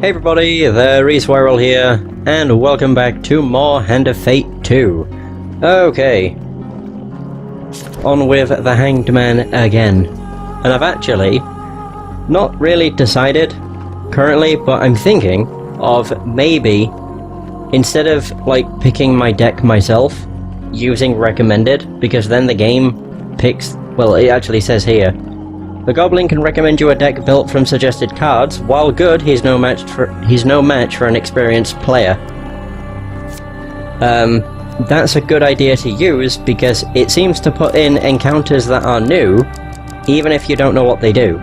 Hey everybody, the Reswirl here, and welcome back to more Hand of Fate 2. Okay. On with the Hanged Man again. And I've actually not really decided currently, but I'm thinking of maybe, instead of like picking my deck myself, using recommended, because then the game picks, well, it actually says here, the Goblin can recommend you a deck built from suggested cards. While good, he's no match for an experienced player. That's a good idea to use because it seems to put in encounters that are new, even if you don't know what they do.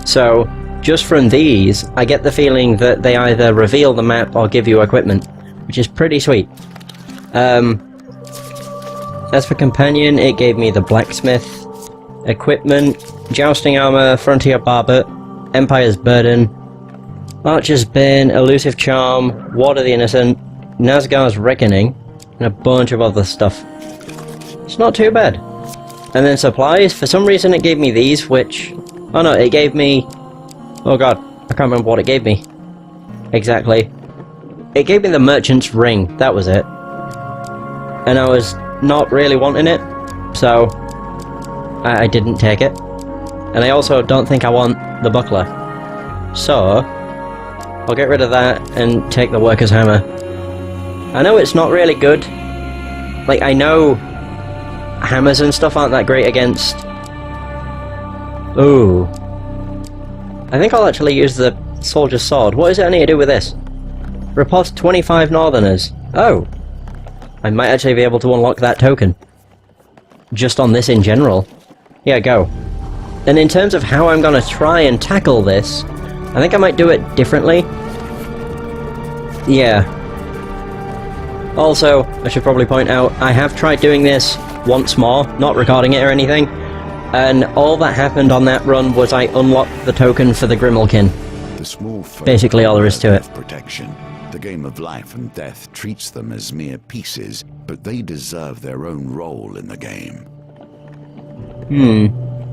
So, just from these, I get the feeling that they either reveal the map or give you equipment, which is pretty sweet. As for companion, it gave me the blacksmith, equipment, jousting armor, frontier barbet, Empire's Burden, Archer's Bane, elusive charm, Ward of the Innocent, Nazgar's Reckoning, and a bunch of other stuff. It's not too bad. And then supplies, for some reason it gave me these, which... oh no, it gave me... oh god, I can't remember what it gave me. Exactly. It gave me the Merchant's Ring, that was it. And I was not really wanting it, so I didn't take it. And I also don't think I want the buckler. So, I'll get rid of that and take the Worker's Hammer. I know it's not really good. Like, I know hammers and stuff aren't that great against... ooh. I think I'll actually use the Soldier's Sword. What is it I need to do with this? Riposte 25 Northerners. Oh. I might actually be able to unlock that token. Just on this in general. Yeah, go. And in terms of how I'm gonna try and tackle this, I think I might do it differently. Yeah. Also, I should probably point out, I have tried doing this once more, not recording it or anything, and all that happened on that run was I unlocked the token for the Grimalkin. The small basically all there is to it. Protection. The game of life and death treats them as mere pieces, but they deserve their own role in the game.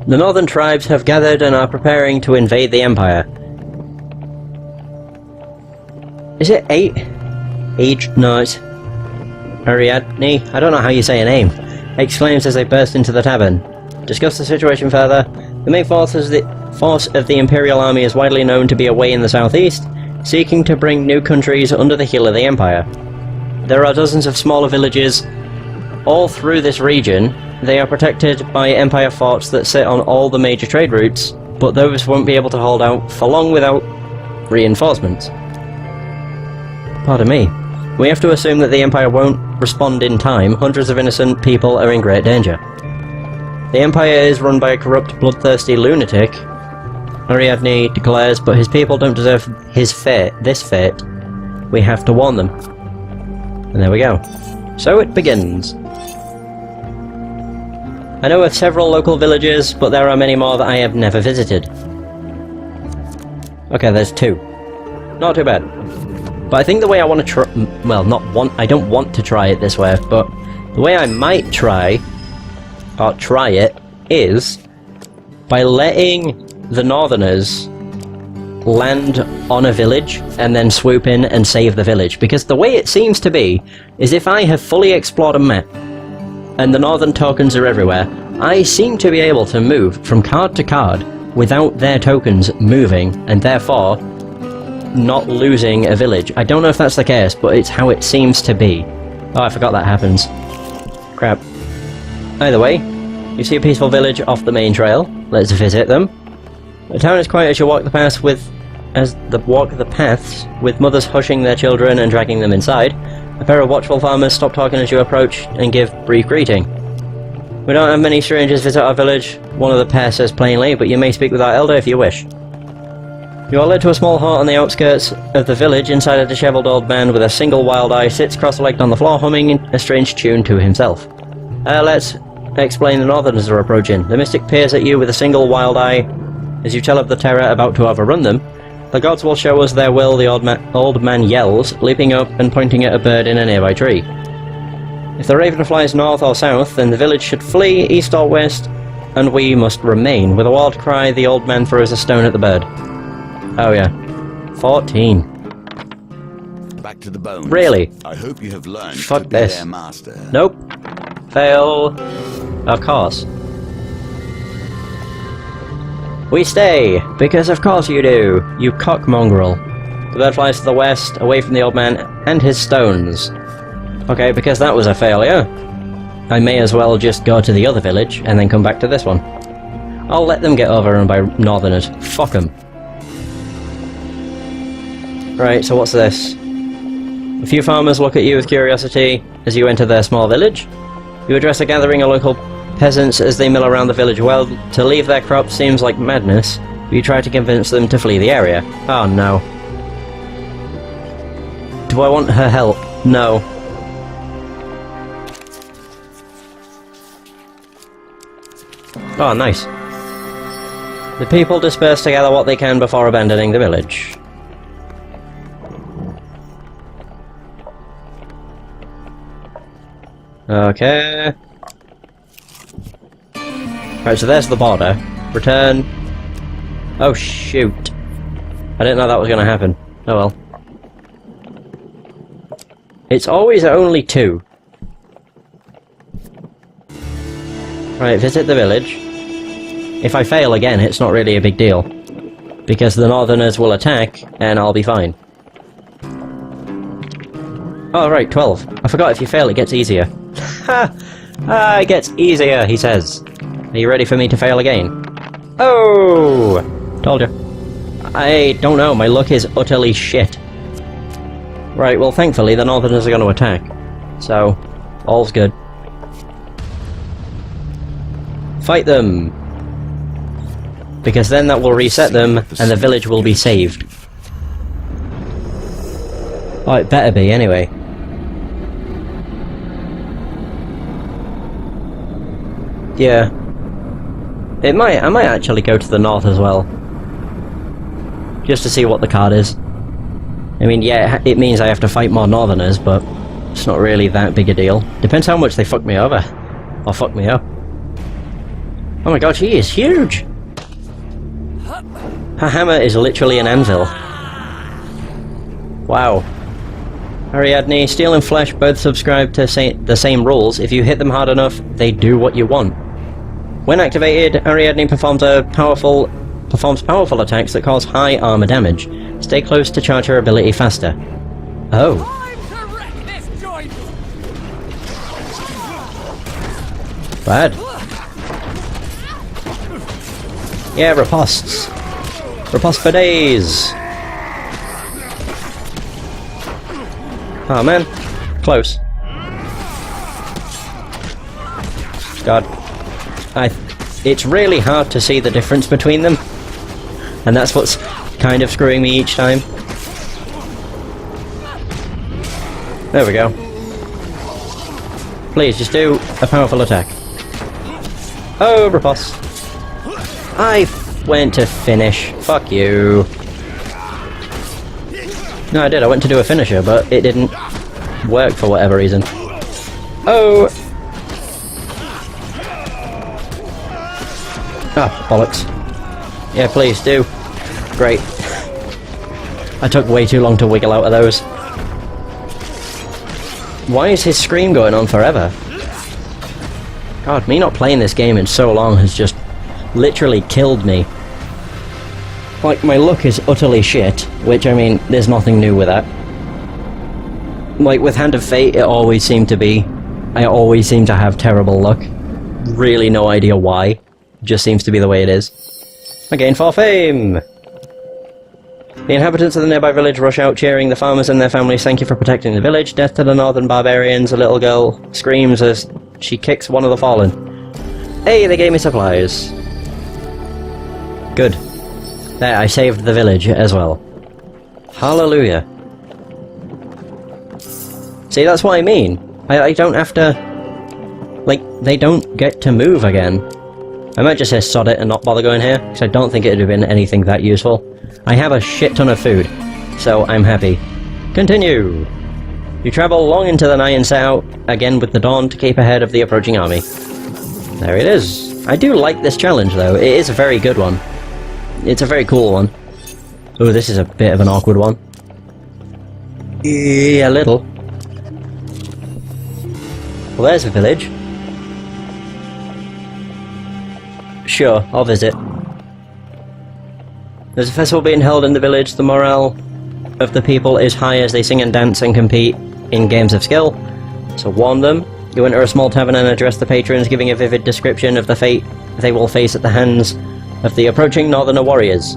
The northern tribes have gathered and are preparing to invade the Empire. Is it 8? No, it's... Ariadne? I don't know how you say her name. Exclaims as they burst into the tavern. Discuss the situation further. The main force of the Imperial Army is widely known to be away in the southeast, seeking to bring new countries under the heel of the Empire. There are dozens of smaller villages all through this region. They are protected by Empire forts that sit on all the major trade routes, but those won't be able to hold out for long without reinforcements. Pardon me. We have to assume that the Empire won't respond in time. Hundreds of innocent people are in great danger. The Empire is run by a corrupt, bloodthirsty lunatic, Ariadne declares, but his people don't deserve his fate, this fate. We have to warn them. And there we go. So it begins. I know of several local villages, but there are many more that I have never visited. Okay, there's 2. Not too bad. But I think the way I want to try... well, I don't want to try it this way, but the way I might try it, is by letting the Northerners land on a village and then swoop in and save the village. Because the way it seems to be is if I have fully explored a map and the northern tokens are everywhere, I seem to be able to move from card to card without their tokens moving and therefore not losing a village. I don't know if that's the case, but it's how it seems to be. Oh, I forgot that happens. Crap. Either way, you see a peaceful village off the main trail. Let's visit them. The town is quiet as you walk the paths with mothers hushing their children and dragging them inside. A pair of watchful farmers stop talking as you approach and give brief greeting. We don't have many strangers visit our village, one of the pair says plainly, but you may speak with our elder if you wish. You are led to a small hut on the outskirts of the village. Inside, a dishevelled old man with a single wild eye sits cross-legged on the floor, humming a strange tune to himself. Let's explain. The Northerners are approaching. The mystic peers at you with a single wild eye as you tell of the terror about to overrun them. The gods will show us their will, the old man yells, leaping up and pointing at a bird in a nearby tree. If the raven flies north or south, then the village should flee east or west, and we must remain. With a wild cry, the old man throws a stone at the bird. Oh yeah. 14. back to the bones. Really? I hope you have learned Fuck to be this. their master. Nope. Fail. Of course. We stay, because of course you do, you cock mongrel. The bird flies to the west, away from the old man and his stones. Okay, because that was a failure, I may as well just go to the other village and then come back to this one. I'll let them get overrun by northerners. Fuck them. Right, so what's this? A few farmers look at you with curiosity as you enter their small village. You address a gathering of local peasants as they mill around the village. Well, to leave their crops seems like madness. You try to convince them to flee the area. Oh no. Do I want her help? No. Oh, nice. The people disperse to gather what they can before abandoning the village. Okay. Right, so there's the border. Return. Oh shoot. I didn't know that was going to happen. Oh well. It's always only 2. Right, visit the village. If I fail again, it's not really a big deal. Because the northerners will attack, and I'll be fine. Oh right, 12. I forgot if you fail it gets easier. Ha! Ah, it gets easier, he says. Are you ready for me to fail again? Oh! Told you. I don't know, my luck is utterly shit. Right, well thankfully the northerners are going to attack. So, all's good. Fight them! Because then that will reset them, and the village will be saved. Oh, it better be, anyway. Yeah. I might actually go to the north as well. Just to see what the card is. I mean, yeah, it means I have to fight more northerners, but it's not really that big a deal. Depends how much they fuck me over. Or fuck me up. Oh my god, she is huge! Her hammer is literally an anvil. Wow. Ariadne, Steel and Flesh both subscribe to the same rules. If you hit them hard enough, they do what you want. When activated, Ariadne performs powerful attacks that cause high armor damage. Stay close to charge her ability faster. Oh. Bad. Yeah, riposts. Riposte for days. Oh man, close. God. It's really hard to see the difference between them. And that's what's kind of screwing me each time. There we go. Please, just do a powerful attack. Oh, riposte. I went to finish. Fuck you. No, I did. I went to do a finisher, but it didn't work for whatever reason. Oh! Ah, bollocks. Yeah, please do. Great. I took way too long to wiggle out of those. Why is his scream going on forever? God, me not playing this game in so long has just literally killed me. Like, my luck is utterly shit, which, I mean, there's nothing new with that. Like, with Hand of Fate, it always seemed to be. I always seem to have terrible luck. Really no idea why. Just seems to be the way it is. Again for fame! The inhabitants of the nearby village rush out, cheering the farmers and their families. Thank you for protecting the village. Death to the northern barbarians. A little girl screams as she kicks one of the fallen. Hey, they gave me supplies. Good. There, I saved the village as well. Hallelujah. See, that's what I mean. I don't have to... Like, they don't get to move again. I might just say sod it and not bother going here, because I don't think it would have been anything that useful. I have a shit ton of food, so I'm happy. Continue! You travel long into the night and set out again with the dawn to keep ahead of the approaching army. There it is. I do like this challenge, though. It is a very good one. It's a very cool one. Oh, this is a bit of an awkward one. Yeah, a little. Well, there's a village. Sure, I'll visit. There's a festival being held in the village. The morale of the people is high as they sing and dance and compete in games of skill. So warn them. You enter a small tavern and address the patrons, giving a vivid description of the fate they will face at the hands of the approaching northerner warriors.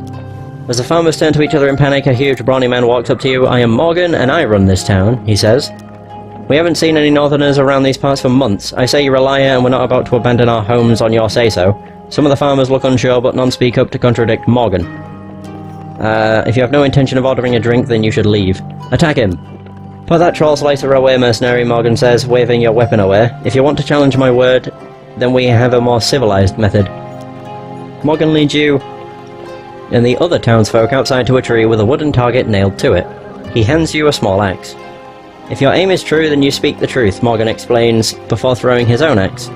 As the farmers turn to each other in panic, a huge brawny man walks up to you. I am Morgan, and I run this town, he says. We haven't seen any northerners around these parts for months. I say you're a liar, and we're not about to abandon our homes on your say-so. Some of the farmers look unsure, but none speak up to contradict Morgan. If you have no intention of ordering a drink, then you should leave. Attack him! Put that troll slicer away, mercenary, Morgan says, waving your weapon away. If you want to challenge my word, then we have a more civilized method. Morgan leads you and the other townsfolk outside to a tree with a wooden target nailed to it. He hands you a small axe. If your aim is true, then you speak the truth, Morgan explains, before throwing his own axe.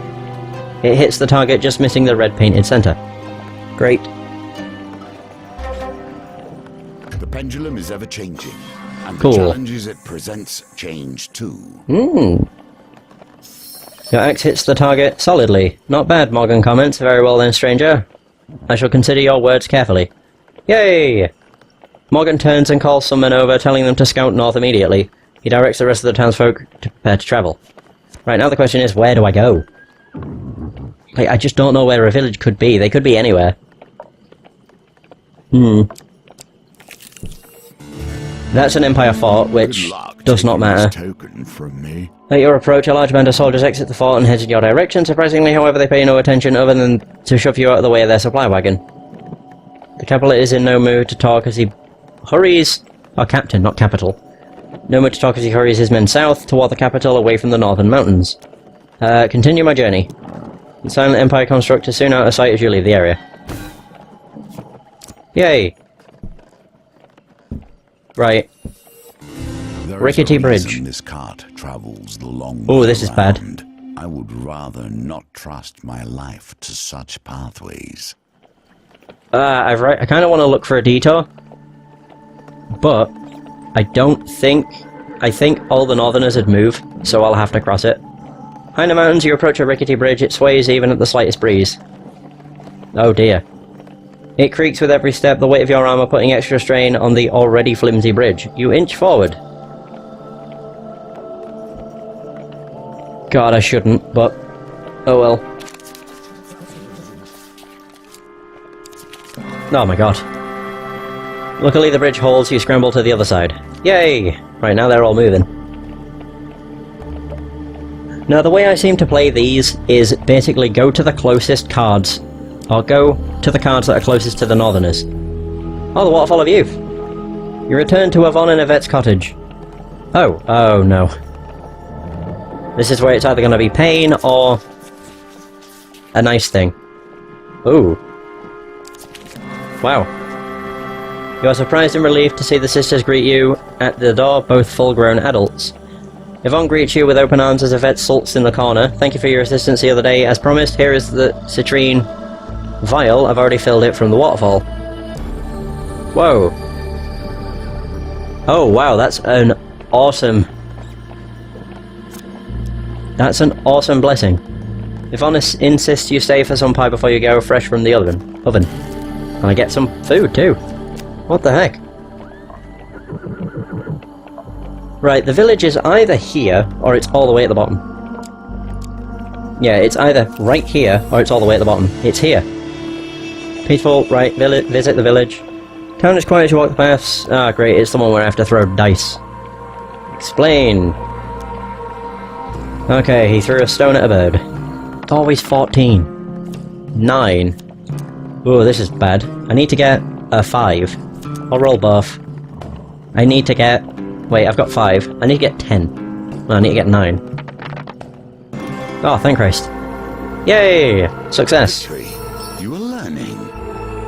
It hits the target, just missing the red-painted center. Great. The pendulum is ever-changing, and Cool. the challenges it presents change too. Your axe hits the target solidly. Not bad, Morgan comments. Very well then, stranger. I shall consider your words carefully. Yay! Morgan turns and calls some men over, telling them to scout north immediately. He directs the rest of the townsfolk to prepare to travel. Right, now the question is, where do I go? Like, I just don't know where a village could be. They could be anywhere. That's an Empire fort, which does not matter. Token from me. At your approach, a large band of soldiers exit the fort and head in your direction. Surprisingly, however, they pay no attention other than to shove you out of the way of their supply wagon. The capital is in no mood to talk as he hurries... Oh, captain, not capital. No mood to talk as he hurries his men south toward the capital, away from the northern mountains. Continue my journey. The silent Empire construct is soon out of sight as you leave the area. Yay! Right. Rickety bridge. This cart travels the long Oh, this is bad. round. I would rather not trust my life to such pathways. I kind of want to look for a detour, but I don't think... I think all the northerners had moved, so I'll have to cross it. High in the mountains, you approach a rickety bridge. It sways even at the slightest breeze. Oh dear. It creaks with every step, the weight of your armor putting extra strain on the already flimsy bridge. You inch forward. God, I shouldn't, but... oh well. Oh my god. Luckily the bridge holds, you scramble to the other side. Yay! Right, now they're all moving. Now the way I seem to play these is basically go to the closest cards. Or go to the cards that are closest to the northerners. Oh, the Waterfall of Youth! You return to Yvonne and Yvette's cottage. Oh, oh no. This is where it's either going to be pain or a nice thing. Ooh. Wow. You are surprised and relieved to see the sisters greet you at the door, both full-grown adults. Yvonne greets you with open arms as Yvette sulks in the corner. Thank you for your assistance the other day. As promised, here is the citrine vial. I've already filled it from the waterfall. Whoa. Oh wow, that's an awesome... That's an awesome blessing. Yvonne insists you stay for some pie before you go, fresh from the oven. And I get some food too. What the heck? Right, the village is either here, or it's all the way at the bottom. Yeah, it's either right here, or it's all the way at the bottom. It's here. Peaceful, right, visit the village. Town is quiet as you walk the paths. Ah, great, it's the one where I have to throw dice. Explain. Okay, he threw a stone at a bird. Always 14. 9. Ooh, this is bad. I need to get a 5. I'll roll both. I need to get... Wait, I've got 5. I need to get 10. No, I need to get 9. Oh, thank Christ. Yay! Success. You are learning.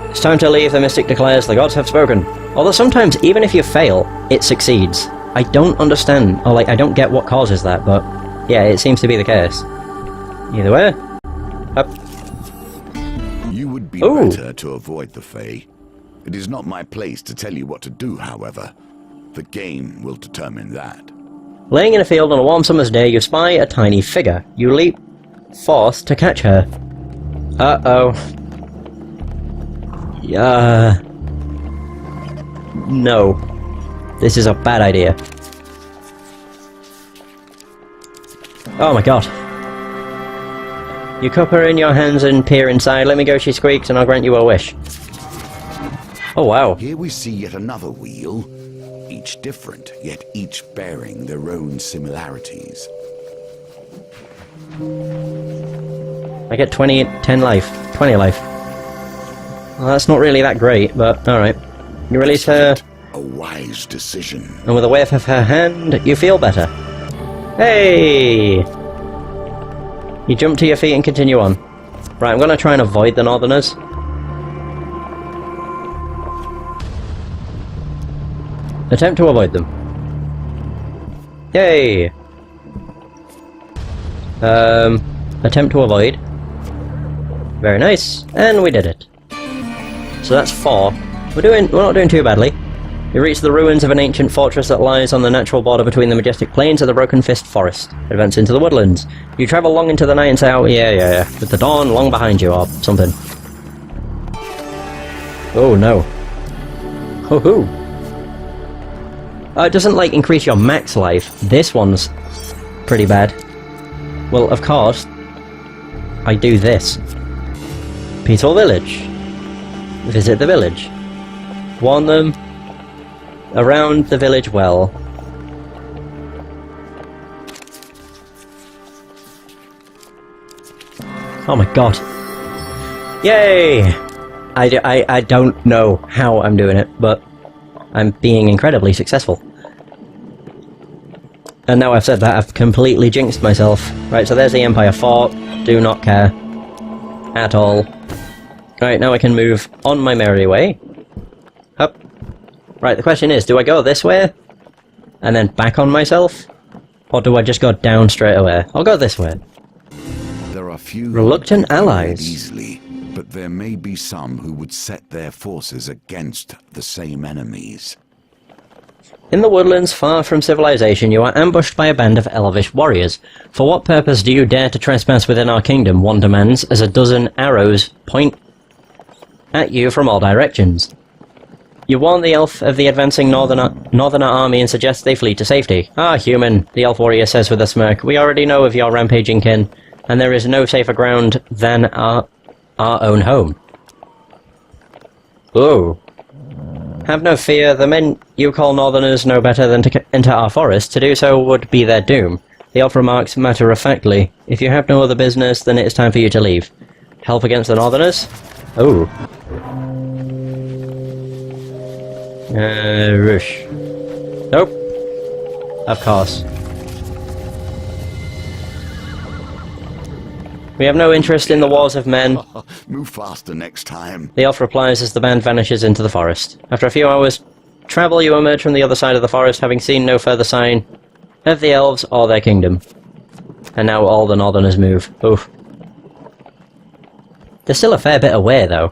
It's time to leave, the mystic declares. The gods have spoken. Although sometimes, even if you fail, it succeeds. I don't understand, or like, I don't get what causes that, but yeah, it seems to be the case. Either way. Up. You would be Ooh. better to avoid the Fae. It is not my place to tell you what to do, however. The game will determine that. Laying in a field on a warm summer's day, you spy a tiny figure. You leap forth to catch her. Uh-oh. No. This is a bad idea. Oh my god. You cup her in your hands and peer inside. Let me go, she squeaks, and I'll grant you a wish. Oh wow. Here we see yet another wheel, each different, yet each bearing their own similarities. I get 10 life. 20 life. Well, that's not really that great, but alright. You release her, A wise decision. and with a wave of her hand, you feel better. Hey! You jump to your feet and continue on. Right, I'm gonna try and avoid the Northerners. Attempt to avoid them. Yay! Attempt to avoid. Very nice, and we did it. So that's 4. We're not doing too badly. You reach the ruins of an ancient fortress that lies on the natural border between the majestic plains and the Broken Fist Forest. Advance into the woodlands. You travel long into the night and say, oh, yeah, with the dawn long behind you, or something. Oh, no. Ho-ho. It doesn't, like, increase your max life. This one's pretty bad. Well, of course, I do this. Peaceful village. Visit the village. Warn them. Around the village well. Oh my god. Yay! I don't know how I'm doing it, but I'm being incredibly successful. And now I've said that, I've completely jinxed myself. Right, so there's the Empire Fort. Do not care. At all. Right, now I can move on my merry way. Up. Right, the question is, do I go this way? And then back on myself? Or do I just go down straight away? I'll go this way. There are few Reluctant who can allies. easily, but there may be some who would set their forces against the same enemies. In the woodlands, far from civilization, you are ambushed by a band of elvish warriors. For what purpose do you dare to trespass within our kingdom? One demands, as a dozen arrows point at you from all directions. You warn the elf of the advancing northerner army and suggest they flee to safety. Ah, human, the elf warrior says with a smirk. We already know of your rampaging kin, and there is no safer ground than our own home. Oh. Have no fear, the men you call northerners know better than to enter our forest. To do so would be their doom. The elf remarks matter-of-factly. If you have no other business, then it is time for you to leave. Help against the northerners? Oh. Rush. Nope. Of course. We have no interest in the wars of men. Move faster next time. The elf replies as the band vanishes into the forest. After a few hours' travel, you emerge from the other side of the forest, having seen no further sign of the elves or their kingdom. And now all the northerners move. Oof. There's still a fair bit away, though.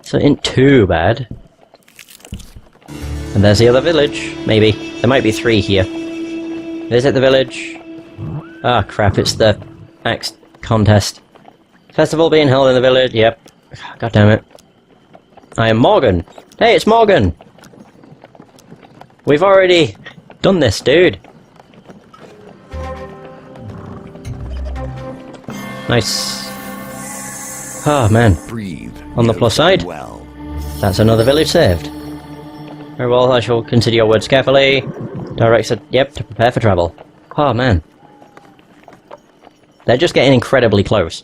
So it ain't too bad. And there's the other village. Maybe. There might be 3 here. Visit the village. Ah, crap, it's the axe contest. Festival being held in the village. Yep. God damn it. I am Morgan. Hey, it's Morgan! We've already done this, dude. Nice. Oh, man. Breathe. On the plus side, Well. that's another village saved. Very well, I shall consider your words carefully. Directs it, yep, to prepare for travel. Oh, man. They're just getting incredibly close.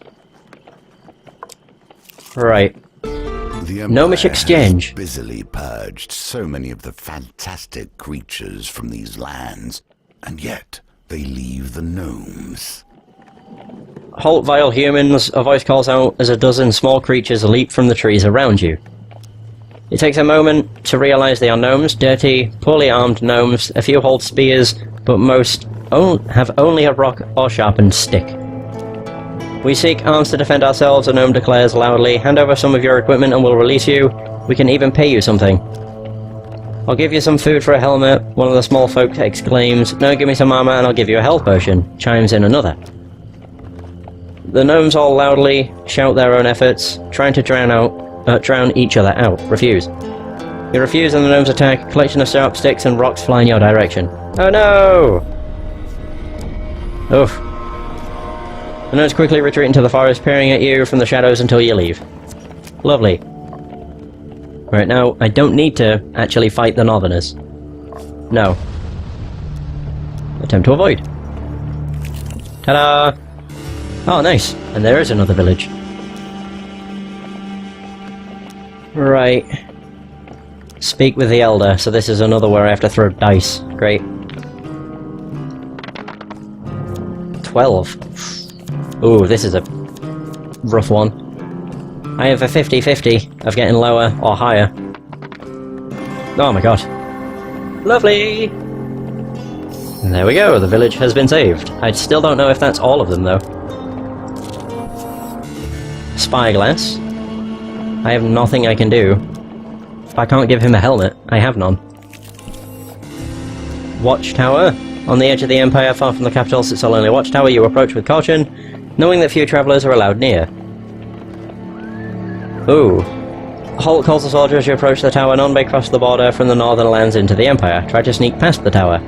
Right. The Gnomish Empire exchange. has busily purged so many of the fantastic creatures from these lands, and yet they leave the gnomes. Halt, vile humans, a voice calls out as a dozen small creatures leap from the trees around you. It takes a moment to realize they are gnomes, dirty, poorly armed gnomes. A few hold spears, but most have only a rock or sharpened stick. We seek arms to defend ourselves, a gnome declares loudly. Hand over some of your equipment and we'll release you. We can even pay you something. I'll give you some food for a helmet. One of the small folk exclaims, no, give me some armor and I'll give you a health potion. Chimes in another. The gnomes all loudly shout their own efforts, trying to drown each other out. Refuse. You refuse and the gnomes attack. A collection of sharp sticks and rocks fly in your direction. Oh no! Oof. The gnomes quickly retreat into the forest, peering at you from the shadows until you leave. Lovely. Right now, I don't need to actually fight the Northerners. No. Attempt to avoid. Ta-da! Oh, nice. And there is another village. Right. Speak with the Elder, so this is another where I have to throw dice. Great. 12. Ooh, this is a rough one. I have a 50-50 of getting lower or higher. Oh my god. Lovely! And there we go, the village has been saved. I still don't know if that's all of them, though. Spyglass. I have nothing I can do. If I can't give him a helmet, I have none. Watchtower. On the edge of the Empire, far from the capital, sits a lonely watchtower. You approach with caution, knowing that few travellers are allowed near. Ooh. Halt calls the soldier as you approach the tower. None may cross the border from the northern lands into the Empire. Try to sneak past the tower.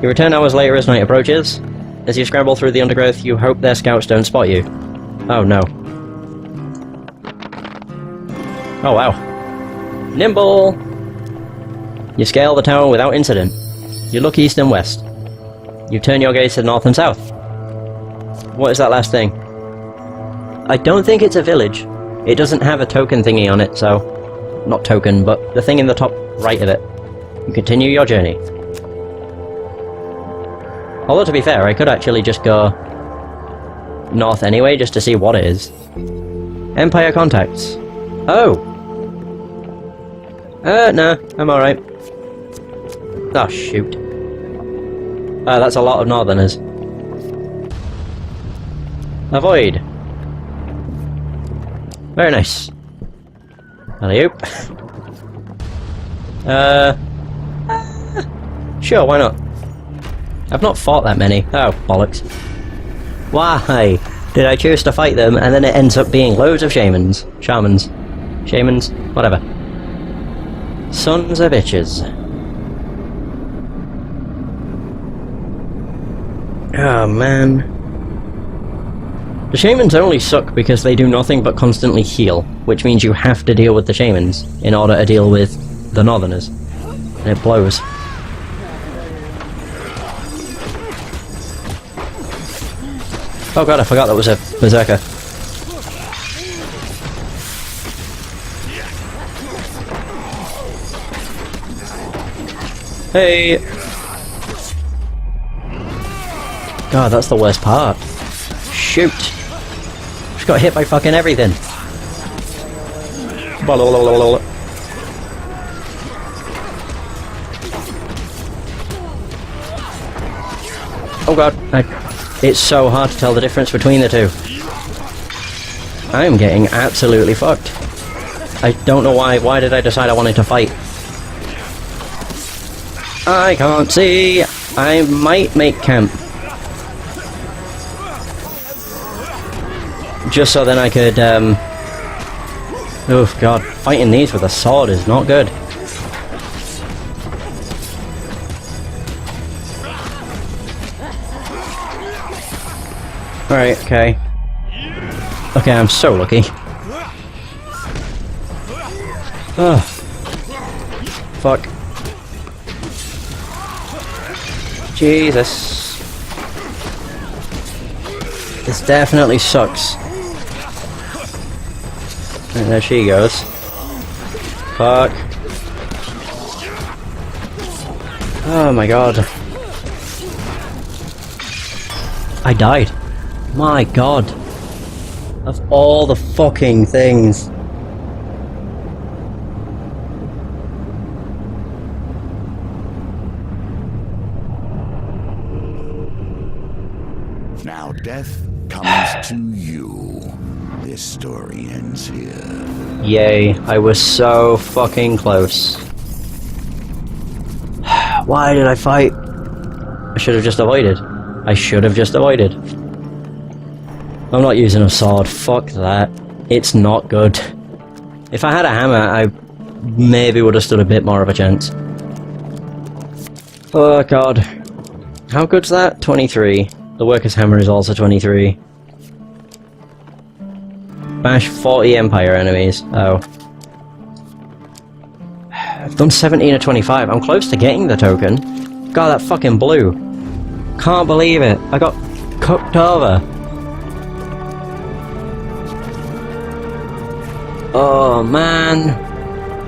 You return hours later as night approaches. As you scramble through the undergrowth, you hope their scouts don't spot you. Oh no. Oh wow. Nimble! You scale the tower without incident. You look east and west. You turn your gaze to the north and south. What is that last thing? I don't think it's a village. It doesn't have a token thingy on it, so... Not token, but the thing in the top right of it. You continue your journey. Although to be fair, I could actually just go... north anyway, just to see what it is. Empire contacts. Oh! No, I'm alright. Oh, shoot. That's a lot of northerners. Avoid. Very nice. Alley-oop. Sure, why not? I've not fought that many. Oh, bollocks. Why did I choose to fight them and then it ends up being loads of shamans? Shamans. Shamans? Whatever. Sons of bitches. Oh, man. The shamans only suck because they do nothing but constantly heal, which means you have to deal with the shamans in order to deal with the northerners. And it blows. Oh god, I forgot that was a berserker. Hey! God, that's the worst part. Shoot! Just got hit by fucking everything. Oh god, it's so hard to tell the difference between the two. I am getting absolutely fucked. I don't know why. Why did I decide I wanted to fight? I can't see. I might make camp. Just so then I could, oh god, fighting these with a sword is not good. Alright, okay. Okay, I'm so lucky. Oh. Fuck. Jesus. This definitely sucks. And there she goes. Fuck. Oh my god. I died. My god. Of all the fucking things. Now death comes to you. This story ends here. Yay, I was so fucking close. Why did I fight? I should have just avoided. I should have just avoided. I'm not using a sword. Fuck that. It's not good. If I had a hammer, I maybe would have stood a bit more of a chance. Oh god. How good's that? 23. The worker's hammer is also 23. Bash 40 Empire enemies. Oh. I've done 17 of 25. I'm close to getting the token. God, that fucking blew. Can't believe it. I got cooked over. Oh man.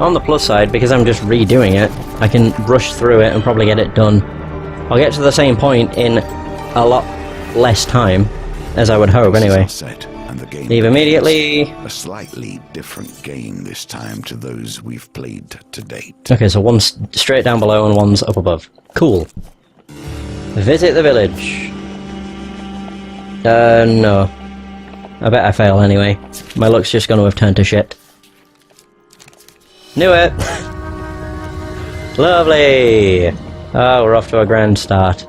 On the plus side, because I'm just redoing it, I can rush through it and probably get it done. I'll get to the same point in a lot less time, as I would hope anyway. Leave immediately. A slightly different game this time to those we've played to date. Okay, so one's straight down below and one's up above. Cool. Visit the village. No. I bet I fail anyway. My luck's just gonna have turned to shit. Knew it! Lovely! Oh, we're off to a grand start.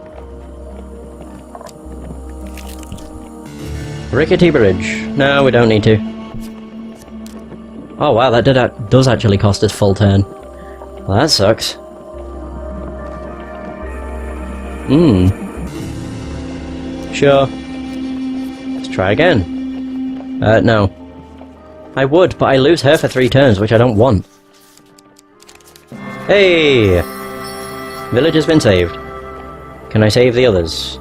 Rickety bridge. No, we don't need to. Oh wow, that does actually cost us full turn. Well, that sucks. Sure. Let's try again. No. I would, but I lose her for 3 turns, which I don't want. Hey! Village has been saved. Can I save the others?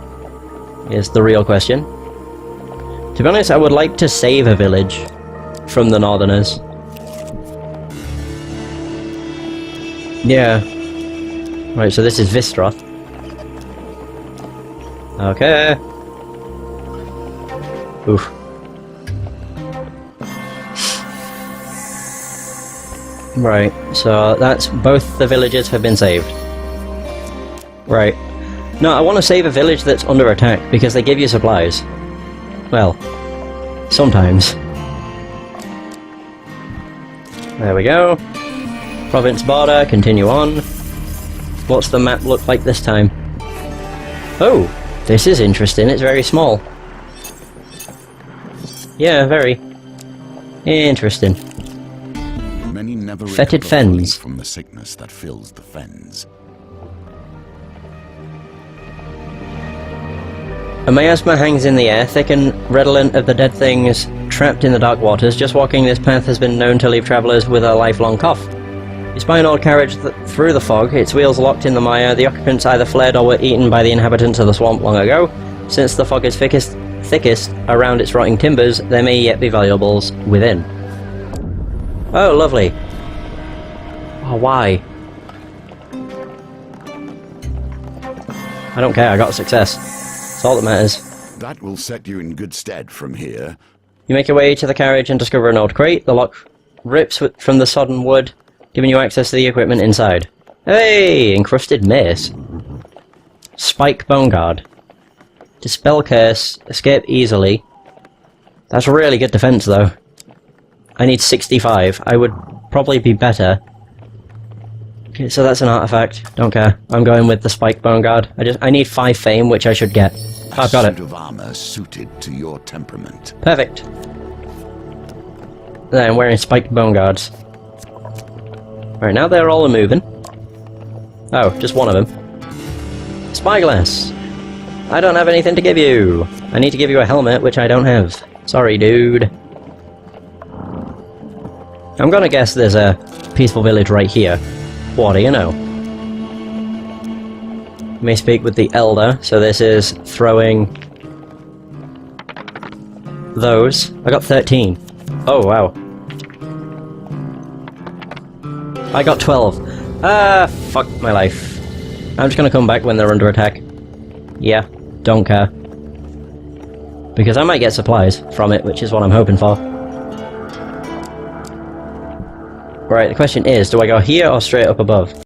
Is the real question. To be honest, I would like to save a village from the Northerners. Yeah. Right, so this is Vistroth. Okay. Oof. Right, so that's both the villages have been saved. Right. No, I want to save a village that's under attack because they give you supplies. Well, sometimes. There we go. Province border, continue on. What's the map look like this time? Oh, this is interesting, it's very small. Yeah, very. Interesting. Many never Fetid recover fully fens. from the sickness that fills the fens. A miasma hangs in the air, thick and redolent of the dead things trapped in the dark waters. Just walking this path has been known to leave travellers with a lifelong cough. You spy an old carriage through the fog, its wheels locked in the mire. The occupants either fled or were eaten by the inhabitants of the swamp long ago. Since the fog is thickest around its rotting timbers, there may yet be valuables within. Oh, lovely. Oh, why? I don't care, I got a success. That's all that matters. That will set you in good stead from here. You make your way to the carriage and discover an old crate. The lock rips from the sodden wood, giving you access to the equipment inside. Hey! Encrusted mace. Spike bone guard. Dispel curse. Escape easily. That's really good defense, though. I need 65. I would probably be better. Okay, so that's an artifact. Don't care. I'm going with the spike bone guard. I need 5 fame, which I should get. Oh, I've got it. A suit of armor suited to your temperament. Perfect. Then I'm wearing spiked bone guards. Right, now they're all moving. Oh, just one of them. Spyglass. I don't have anything to give you. I need to give you a helmet, which I don't have. Sorry, dude. I'm gonna guess there's a peaceful village right here. What do you know? May speak with the Elder, so this is throwing those. I got 13. Oh, wow. I got 12. Ah, fuck my life. I'm just gonna come back when they're under attack. Yeah, don't care. Because I might get supplies from it, which is what I'm hoping for. Right, the question is, do I go here or straight up above?